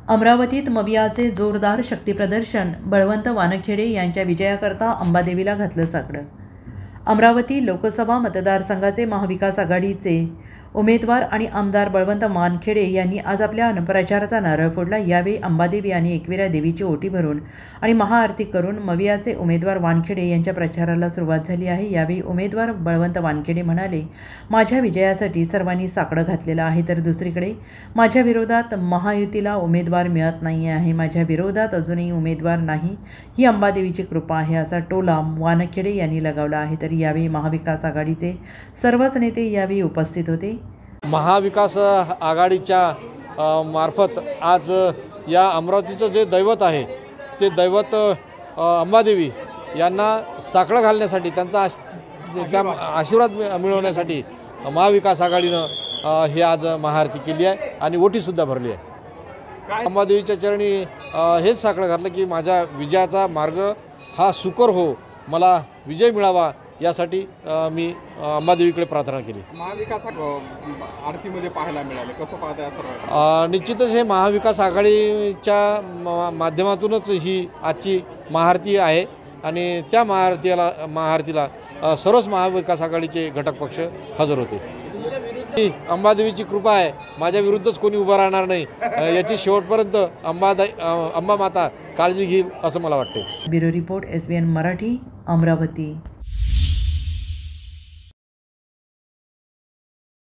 अमरावतीत मवियाचे जोरदार शक्तीप्रदर्शन, बळवंत वानखेडे यांच्या विजयाकरता अंबादेवीला घातलं साकडं। अमरावती लोकसभा मतदारसंघाचे महाविकास आघाडीचे उमेदवार आणि आमदार बळवंत वानखेडे यांनी आज आपल्या प्रचाराचा नारळ फोडला। यावेळी अंबादेवी आणि एकविरा देवीची ओटी भरून आणि महाआरती करून मवियाचे उमेदवार वानखेडे यांच्या प्रचाराला सुरुवात झाली आहे। यावेळी उमेदवार बळवंत वानखेडे म्हणाले, माझ्या विजयासाठी सर्वांनी साकडं घातलेलं आहे, तर दुसरीकडे माझ्या विरोधात महायुतीला उमेदवार मिळत नाही आहे। माझ्या विरोधात अजूनही उमेदवार नाही, ही अंबादेवीची कृपा आहे, असा टोला वानखेडे यांनी लगावला आहे। तर यावेळी महाविकास आघाडीचे सर्वच नेते यावेळी उपस्थित होते। महाविकास आघाडीच्या मार्फत आज या अमरावतीचं जे दैवत आहे ते दैवत अंबादेवी यांना साकडं घालण्यासाठी, त्यांचा आशीर्वाद मिळवण्यासाठी महाविकास आघाडीनं हे आज महाआरती केली आहे आणि ओटीसुद्धा भरली आहे। अंबादेवीच्या चरणी हेच साकडं घातलं की माझ्या विजयाचा मार्ग हा सुकर हो, मला विजय मिळावा, यासाठी मी अंबादेवीकडे प्रार्थना केली। महाविकास आरतीमध्ये पाहायला मिळाले, कसं पाहताय असं? निश्चितच हे महाविकास आघाडीच्या माध्यमातूनच ही आजची महाआरती आहे आणि त्या महाआरतीला सर्वच महाविकास आघाडीचे घटक पक्ष हजर होते। अंबादेवीची कृपा आहे, माझ्या विरुद्धच कोणी उभं राहणार नाही, याची शेवटपर्यंत अंबा माता काळजी घेईल असं मला वाटते। Bureau report, SBN Marathi, Amravati.